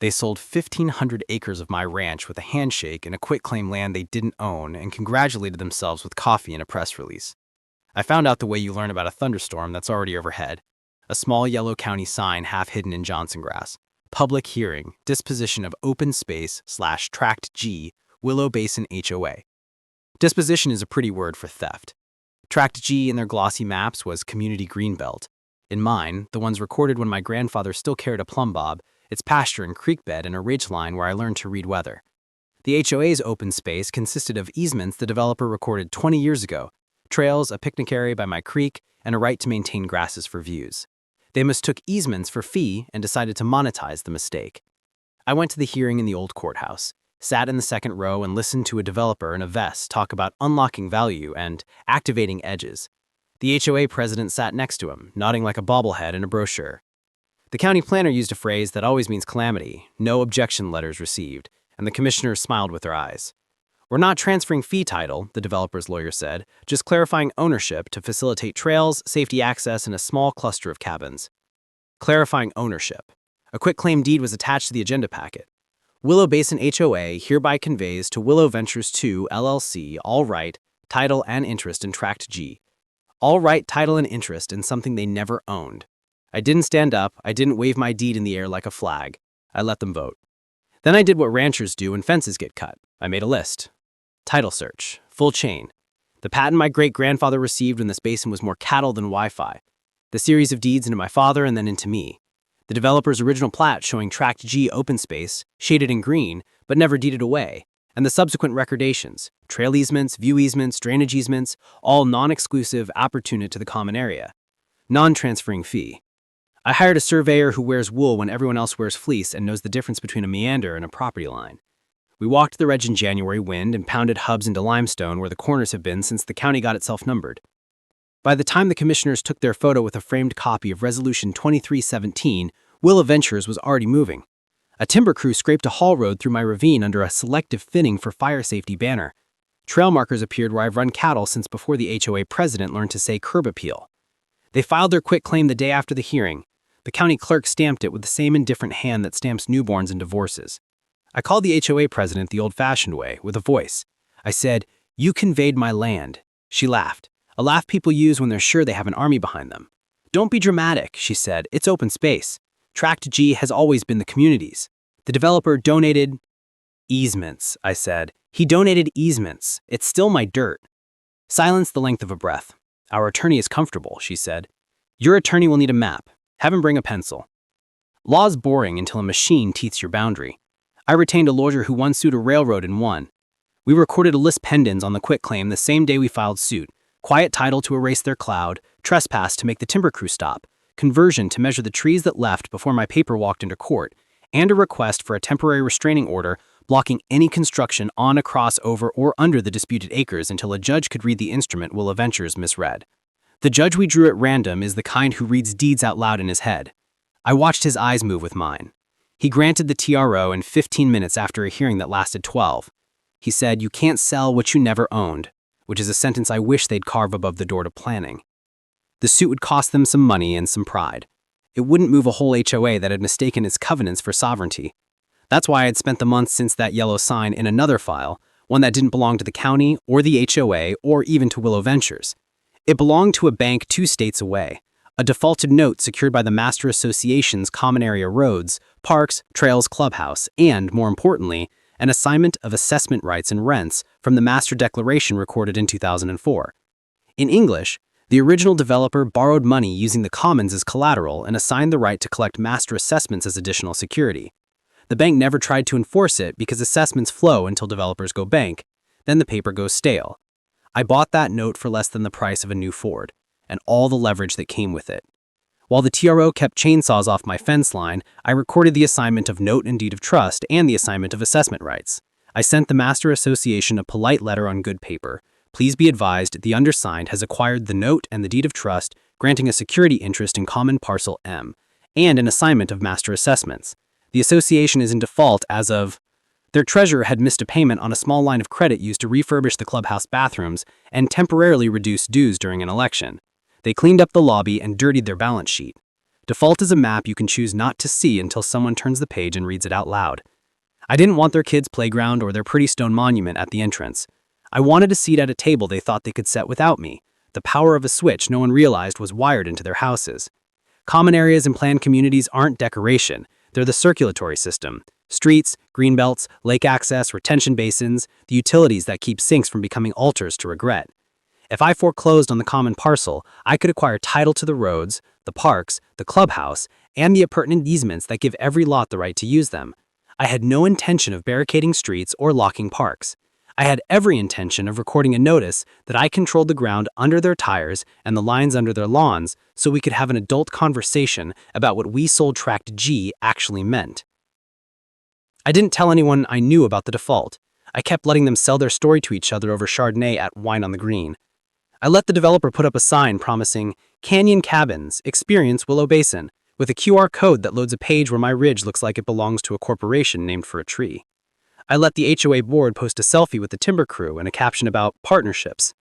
They sold 1,500 acres of my ranch with a handshake and a quitclaim land they didn't own and congratulated themselves with coffee in a press release. I found out the way you learn about a thunderstorm that's already overhead. A small yellow county sign half hidden in Johnson grass. Public hearing, disposition of open space / Tract G, Willow Basin HOA. Disposition is a pretty word for theft. Tract G in their glossy maps was community greenbelt. In mine, the ones recorded when my grandfather still carried a plumb bob, it's pasture and creek bed and a ridge line where I learned to read weather. The HOA's open space consisted of easements the developer recorded 20 years ago, trails, a picnic area by my creek, and a right to maintain grasses for views. They mistook easements for fee and decided to monetize the mistake. I went to the hearing in the old courthouse, sat in the second row and listened to a developer in a vest talk about unlocking value and activating edges. The HOA president sat next to him, nodding like a bobblehead in a brochure. The county planner used a phrase that always means calamity, no objection letters received, and the commissioners smiled with their eyes. We're not transferring fee title, the developer's lawyer said, just clarifying ownership to facilitate trails, safety access, and a small cluster of cabins. Clarifying ownership. A quitclaim deed was attached to the agenda packet. Willow Basin HOA hereby conveys to Willow Ventures 2, LLC, all right, title, and interest in Tract G. All right, title, and interest in something they never owned. I didn't stand up, I didn't wave my deed in the air like a flag. I let them vote. Then I did what ranchers do when fences get cut. I made a list. Title search. Full chain. The patent my great-grandfather received when this basin was more cattle than Wi-Fi. The series of deeds into my father and then into me. The developer's original plat showing Tract G open space, shaded in green, but never deeded away, and the subsequent recordations, trail easements, view easements, drainage easements, all non-exclusive appertinent to the common area. Non-transferring fee. I hired a surveyor who wears wool when everyone else wears fleece and knows the difference between a meander and a property line. We walked the reg in January wind and pounded hubs into limestone where the corners have been since the county got itself numbered. By the time the commissioners took their photo with a framed copy of Resolution 2317, Willow Ventures was already moving. A timber crew scraped a haul road through my ravine under a selective thinning for fire safety banner. Trail markers appeared where I've run cattle since before the HOA president learned to say curb appeal. They filed their quitclaim the day after the hearing. The county clerk stamped it with the same indifferent hand that stamps newborns and divorces. I called the HOA president the old-fashioned way, with a voice. I said, "You conveyed my land." She laughed, a laugh people use when they're sure they have an army behind them. "Don't be dramatic," she said. "It's open space. Tract G has always been the community's. The developer donated..." "Easements," I said. "He donated easements. It's still my dirt." Silence the length of a breath. "Our attorney is comfortable," she said. "Your attorney will need a map. Have him bring a pencil." Law's boring until a machine teeths your boundary. I retained a lawyer who once sued a railroad and won. We recorded a lis pendens on the quitclaim the same day we filed suit, quiet title to erase their cloud, trespass to make the timber crew stop, conversion to measure the trees that left before my paper walked into court, and a request for a temporary restraining order blocking any construction on, across, over, or under the disputed acres until a judge could read the instrument Willow Ventures misread. The judge we drew at random is the kind who reads deeds out loud in his head. I watched his eyes move with mine. He granted the TRO in 15 minutes after a hearing that lasted 12. He said, "You can't sell what you never owned," which is a sentence I wish they'd carve above the door to planning. The suit would cost them some money and some pride. It wouldn't move a whole HOA that had mistaken its covenants for sovereignty. That's why I had spent the months since that yellow sign in another file, one that didn't belong to the county or the HOA or even to Willow Ventures. It belonged to a bank 2 states away, a defaulted note secured by the Master Association's common area roads, parks, trails, clubhouse, and, more importantly, an assignment of assessment rights and rents from the Master Declaration recorded in 2004. In English, the original developer borrowed money using the commons as collateral and assigned the right to collect master assessments as additional security. The bank never tried to enforce it because assessments flow until developers go bank, then the paper goes stale. I bought that note for less than the price of a new Ford, and all the leverage that came with it. While the TRO kept chainsaws off my fence line, I recorded the assignment of note and deed of trust and the assignment of assessment rights. I sent the Master Association a polite letter on good paper. Please be advised the undersigned has acquired the note and the deed of trust, granting a security interest in common parcel M, and an assignment of master assessments. The association is in default as of... Their treasurer had missed a payment on a small line of credit used to refurbish the clubhouse bathrooms and temporarily reduce dues during an election. They cleaned up the lobby and dirtied their balance sheet. Default is a map you can choose not to see until someone turns the page and reads it out loud. I didn't want their kid's playground or their pretty stone monument at the entrance. I wanted a seat at a table they thought they could set without me, the power of a switch no one realized was wired into their houses. Common areas in planned communities aren't decoration, they're the circulatory system. Streets, greenbelts, lake access, retention basins, the utilities that keep sinks from becoming altars to regret. If I foreclosed on the common parcel, I could acquire title to the roads, the parks, the clubhouse, and the appurtenant easements that give every lot the right to use them. I had no intention of barricading streets or locking parks. I had every intention of recording a notice that I controlled the ground under their tires and the lines under their lawns so we could have an adult conversation about what we sold Tract G actually meant. I didn't tell anyone I knew about the default. I kept letting them sell their story to each other over Chardonnay at Wine on the Green. I let the developer put up a sign promising Canyon Cabins, Experience Willow Basin, with a QR code that loads a page where my ridge looks like it belongs to a corporation named for a tree. I let the HOA board post a selfie with the timber crew and a caption about partnerships.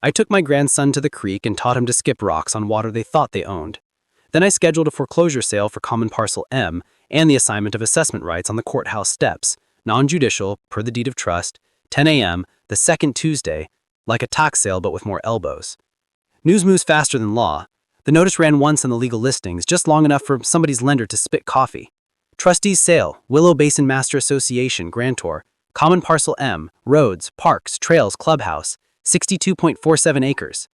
I took my grandson to the creek and taught him to skip rocks on water they thought they owned. Then I scheduled a foreclosure sale for Common Parcel M and the assignment of assessment rights on the courthouse steps, non-judicial, per the deed of trust, 10 a.m., the second Tuesday, like a tax sale but with more elbows. News moves faster than law. The notice ran once in the legal listings, just long enough for somebody's lender to spit coffee. Trustees sale, Willow Basin Master Association, grantor, Common Parcel M, roads, parks, trails, clubhouse, 62.47 acres.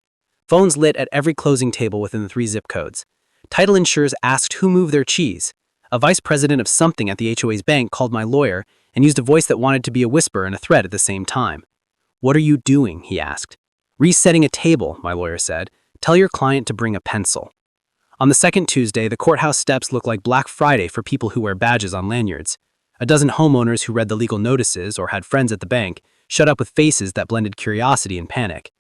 Phones lit at every closing table within the 3 zip codes. Title insurers asked who moved their cheese. A vice president of something at the HOA's bank called my lawyer and used a voice that wanted to be a whisper and a threat at the same time. "What are you doing?" he asked. "Resetting a table," my lawyer said. "Tell your client to bring a pencil." On the second Tuesday, the courthouse steps looked like Black Friday for people who wear badges on lanyards. A dozen homeowners who read the legal notices or had friends at the bank shut up with faces that blended curiosity and panic.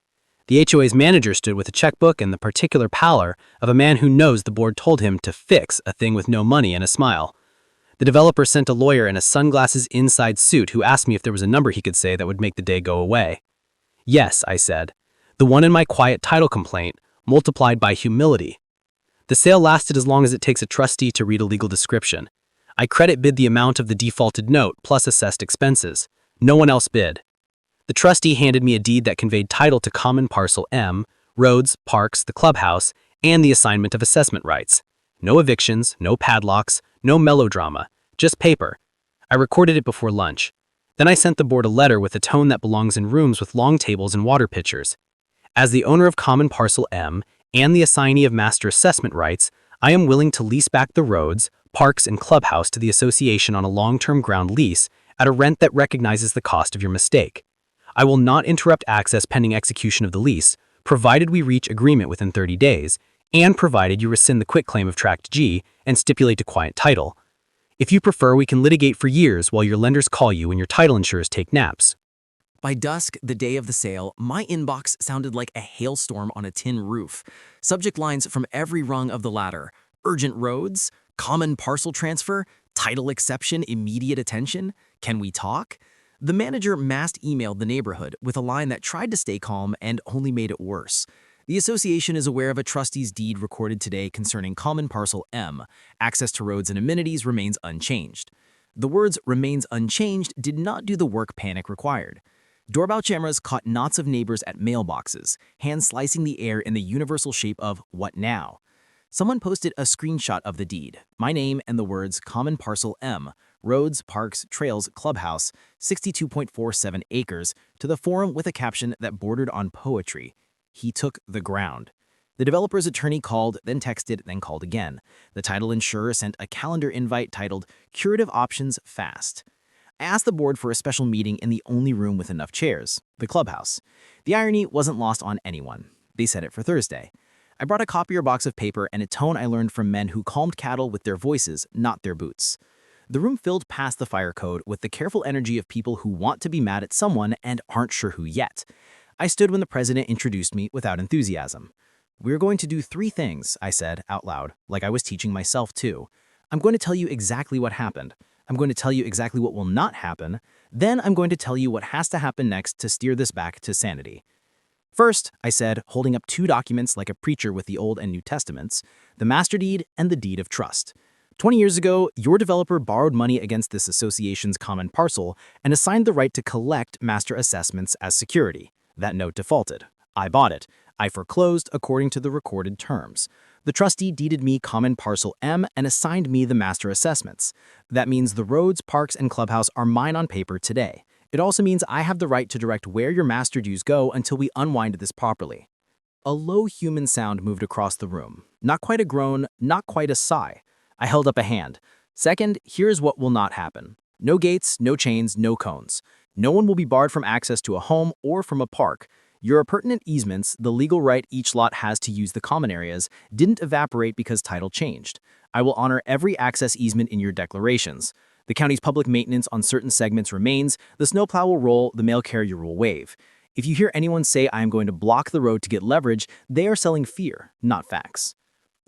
The HOA's manager stood with a checkbook and the particular pallor of a man who knows the board told him to fix a thing with no money and a smile. The developer sent a lawyer in a sunglasses inside suit who asked me if there was a number he could say that would make the day go away. "Yes," I said. "The one in my quiet title complaint, multiplied by humility." The sale lasted as long as it takes a trustee to read a legal description. I credit bid the amount of the defaulted note plus assessed expenses. No one else bid. The trustee handed me a deed that conveyed title to Common Parcel M, roads, parks, the clubhouse, and the assignment of assessment rights. No evictions, no padlocks, no melodrama, just paper. I recorded it before lunch. Then I sent the board a letter with a tone that belongs in rooms with long tables and water pitchers. As the owner of Common Parcel M and the assignee of master assessment rights, I am willing to lease back the roads, parks, and clubhouse to the association on a long-term ground lease at a rent that recognizes the cost of your mistake. I will not interrupt access pending execution of the lease, provided we reach agreement within 30 days, and provided you rescind the quitclaim of Tract G and stipulate a quiet title. If you prefer, we can litigate for years while your lenders call you and your title insurers take naps. By dusk, the day of the sale, my inbox sounded like a hailstorm on a tin roof. Subject lines from every rung of the ladder: urgent roads, common parcel transfer, title exception, immediate attention, can we talk? The manager mass emailed the neighborhood with a line that tried to stay calm and only made it worse. The association is aware of a trustee's deed recorded today concerning Common Parcel M. Access to roads and amenities remains unchanged. The words "remains unchanged" did not do the work panic required. Doorbell cameras caught knots of neighbors at mailboxes, hands slicing the air in the universal shape of "what now?" Someone posted a screenshot of the deed, my name and the words Common Parcel M, roads, parks, trails, clubhouse, 62.47 acres, to the forum with a caption that bordered on poetry. He took the ground. The developer's attorney called, then texted, then called again. The title insurer sent a calendar invite titled Curative Options Fast. I asked the board for a special meeting in the only room with enough chairs, the clubhouse. The irony wasn't lost on anyone. They set it for Thursday. I brought a copier box of paper and a tone I learned from men who calmed cattle with their voices, not their boots. The room filled past the fire code with the careful energy of people who want to be mad at someone and aren't sure who yet. I stood when the president introduced me without enthusiasm. "We're going to do 3 things," I said out loud, like I was teaching myself too. "I'm going to tell you exactly what happened. I'm going to tell you exactly what will not happen. Then I'm going to tell you what has to happen next to steer this back to sanity." First, I said, holding up two documents like a preacher with the Old and New Testaments, the master deed and the deed of trust. 20 years ago, your developer borrowed money against this association's common parcel and assigned the right to collect master assessments as security. That note defaulted. I bought it. I foreclosed according to the recorded terms. The trustee deeded me common parcel M and assigned me the master assessments. That means the roads, parks, and clubhouse are mine on paper today. It also means I have the right to direct where your master dues go until we unwind this properly. A low human sound moved across the room. Not quite a groan, not quite a sigh. I held up a hand. Second, here's what will not happen. No gates, no chains, no cones. No one will be barred from access to a home or from a park. Your appurtenant easements, the legal right each lot has to use the common areas, didn't evaporate because title changed. I will honor every access easement in your declarations. The county's public maintenance on certain segments remains, the snowplow will roll, the mail carrier will wave. If you hear anyone say I am going to block the road to get leverage, they are selling fear, not facts.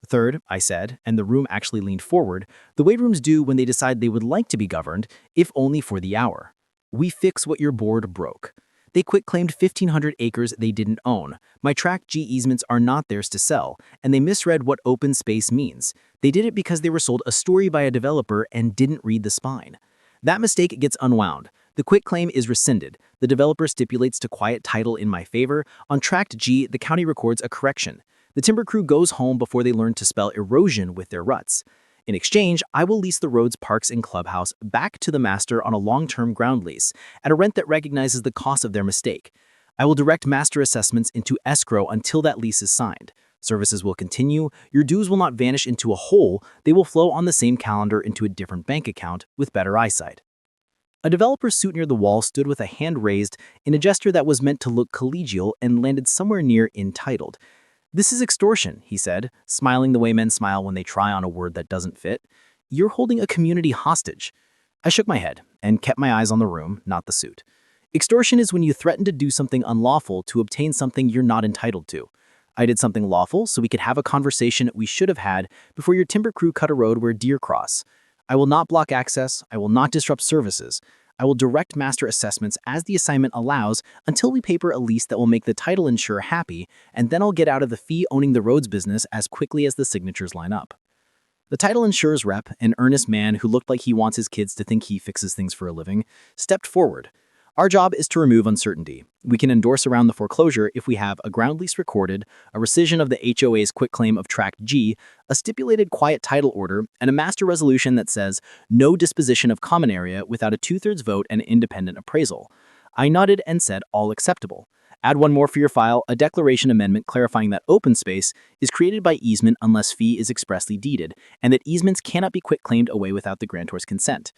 Third, I said, and the room actually leaned forward, the way rooms do when they decide they would like to be governed, if only for the hour. We fix what your board broke. They quit-claimed 1,500 acres they didn't own. My Tract G easements are not theirs to sell, and they misread what open space means. They did it because they were sold a story by a developer and didn't read the spine. That mistake gets unwound. The quitclaim is rescinded. The developer stipulates to quiet title in my favor. On Tract G, the county records a correction. The timber crew goes home before they learn to spell erosion with their ruts. In exchange, I will lease the roads, parks, and clubhouse back to the master on a long-term ground lease at a rent that recognizes the cost of their mistake. I will direct master assessments into escrow until that lease is signed. Services will continue. Your dues will not vanish into a hole. They will flow on the same calendar into a different bank account with better eyesight. A developer's suit near the wall stood with a hand raised in a gesture that was meant to look collegial and landed somewhere near entitled. "This is extortion," he said, smiling the way men smile when they try on a word that doesn't fit. "You're holding a community hostage." I shook my head and kept my eyes on the room, not the suit. Extortion is when you threaten to do something unlawful to obtain something you're not entitled to. I did something lawful so we could have a conversation we should have had before your timber crew cut a road where deer cross. I will not block access. I will not disrupt services. I will direct master assessments as the assignment allows until we paper a lease that will make the title insurer happy, and then I'll get out of the fee-owning the roads business as quickly as the signatures line up. The title insurer's rep, an earnest man who looked like he wants his kids to think he fixes things for a living, stepped forward. Our job is to remove uncertainty. We can endorse around the foreclosure if we have a ground lease recorded, a rescission of the HOA's quitclaim of Tract G, a stipulated quiet title order, and a master resolution that says no disposition of common area without a 2/3 vote and independent appraisal. I nodded and said all acceptable. Add one more for your file, a declaration amendment clarifying that open space is created by easement unless fee is expressly deeded, and that easements cannot be quitclaimed away without the grantor's consent.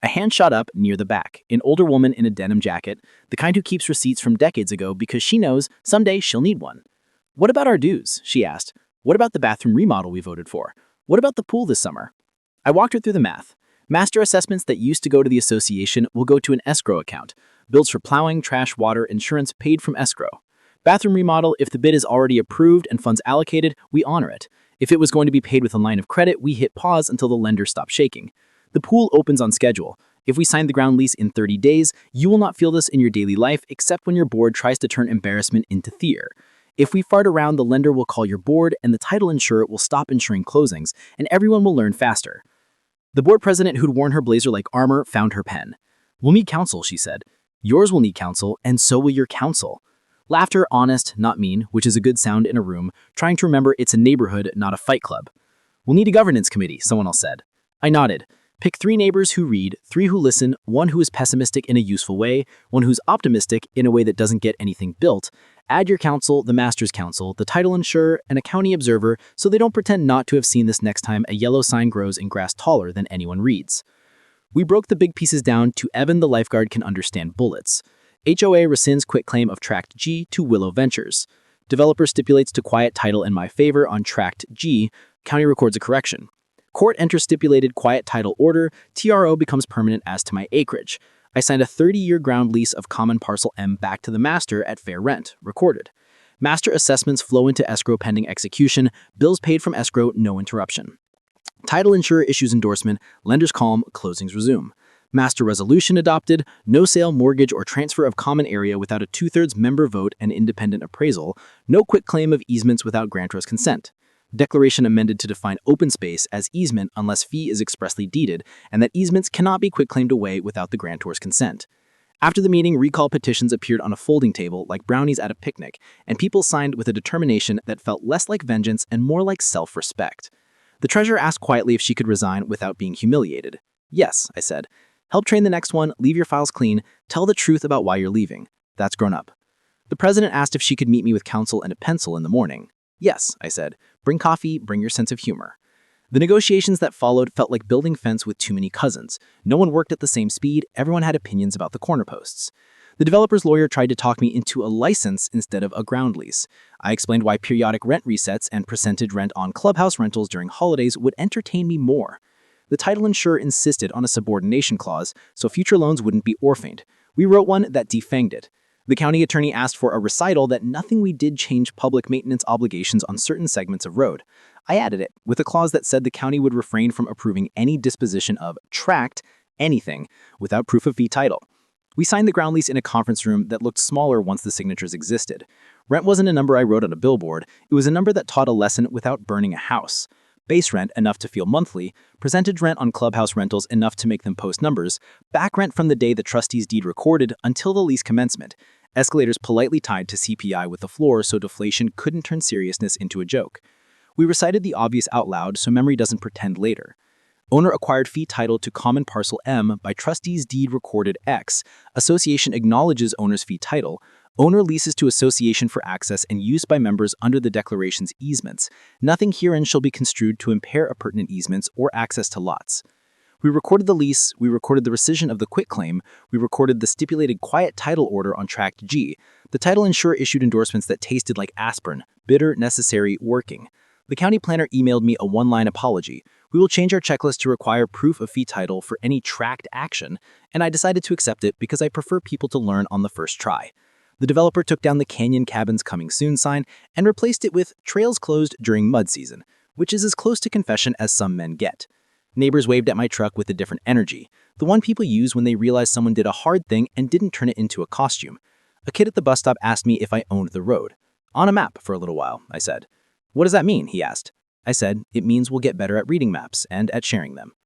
A hand shot up near the back, an older woman in a denim jacket, the kind who keeps receipts from decades ago because she knows someday she'll need one. "What about our dues?" she asked. "What about the bathroom remodel we voted for? What about the pool this summer?" I walked her through the math. Master assessments that used to go to the association will go to an escrow account. Bills for plowing, trash, water, insurance paid from escrow. Bathroom remodel, if the bid is already approved and funds allocated, we honor it. If it was going to be paid with a line of credit, we hit pause until the lender stops shaking. The pool opens on schedule. If we sign the ground lease in 30 days, you will not feel this in your daily life except when your board tries to turn embarrassment into fear. If we fart around, the lender will call your board and the title insurer will stop insuring closings, and everyone will learn faster. The board president who'd worn her blazer like armor found her pen. "We'll need counsel," she said. "Yours will need counsel, and so will your counsel." Laughter, honest, not mean, which is a good sound in a room, trying to remember it's a neighborhood, not a fight club. "We'll need a governance committee," someone else said. I nodded. Pick 3 neighbors who read, 3 who listen, 1 who is pessimistic in a useful way, 1 who's optimistic in a way that doesn't get anything built. Add your counsel, the master's counsel, the title insurer, and a county observer so they don't pretend not to have seen this next time a yellow sign grows in grass taller than anyone reads. We broke the big pieces down to Evan the lifeguard can understand bullets. HOA rescinds quitclaim of Tract G to Willow Ventures. Developer stipulates to quiet title in my favor on Tract G. County records a correction. Court enters stipulated quiet title order. TRO becomes permanent as to my acreage. I signed a 30-year ground lease of common parcel M back to the master at fair rent, recorded. Master assessments flow into escrow pending execution. Bills paid from escrow, no interruption. Title insurer issues endorsement. Lenders calm. Closings resume. Master resolution adopted, no sale, mortgage, or transfer of common area without a 2/3 member vote and independent appraisal, no quitclaim of easements without grantor's consent. Declaration amended to define open space as easement unless fee is expressly deeded, and that easements cannot be quitclaimed away without the grantor's consent. After the meeting, recall petitions appeared on a folding table like brownies at a picnic, and people signed with a determination that felt less like vengeance and more like self-respect. The treasurer asked quietly if she could resign without being humiliated. Yes, I said. Help train the next one, leave your files clean, tell the truth about why you're leaving. That's grown up. The president asked if she could meet me with counsel and a pencil in the morning. Yes, I said. Bring coffee, bring your sense of humor. The negotiations that followed felt like building fence with too many cousins. No one worked at the same speed, everyone had opinions about the corner posts. The developer's lawyer tried to talk me into a license instead of a ground lease. I explained why periodic rent resets and percentage rent on clubhouse rentals during holidays would entertain me more. The title insurer insisted on a subordination clause, so future loans wouldn't be orphaned. We wrote one that defanged it. The county attorney asked for a recital that nothing we did changed public maintenance obligations on certain segments of road. I added it, with a clause that said the county would refrain from approving any disposition of tract anything without proof of fee title. We signed the ground lease in a conference room that looked smaller once the signatures existed. Rent wasn't a number I wrote on a billboard, it was a number that taught a lesson without burning a house. Base rent enough to feel monthly, percentage rent on clubhouse rentals enough to make them post numbers, back rent from the day the trustee's deed recorded until the lease commencement, escalators politely tied to CPI with the floor so deflation couldn't turn seriousness into a joke. We recited the obvious out loud so memory doesn't pretend later. Owner acquired fee title to common parcel M by trustee's deed recorded X. Association acknowledges owner's fee title. Owner leases to association for access and use by members under the declaration's easements. Nothing herein shall be construed to impair appurtenant easements or access to lots. We recorded the lease, we recorded the rescission of the quitclaim, we recorded the stipulated quiet title order on Tract G. The title insurer issued endorsements that tasted like aspirin, bitter, necessary, working. The county planner emailed me a one-line apology. We will change our checklist to require proof of fee title for any tract action, and I decided to accept it because I prefer people to learn on the first try. The developer took down the Canyon Cabins Coming Soon sign and replaced it with Trails Closed During Mud Season, which is as close to confession as some men get. Neighbors waved at my truck with a different energy, the one people use when they realize someone did a hard thing and didn't turn it into a costume. A kid at the bus stop asked me if I owned the road. On a map for a little while, I said. What does that mean? He asked. I said, it means we'll get better at reading maps and at sharing them.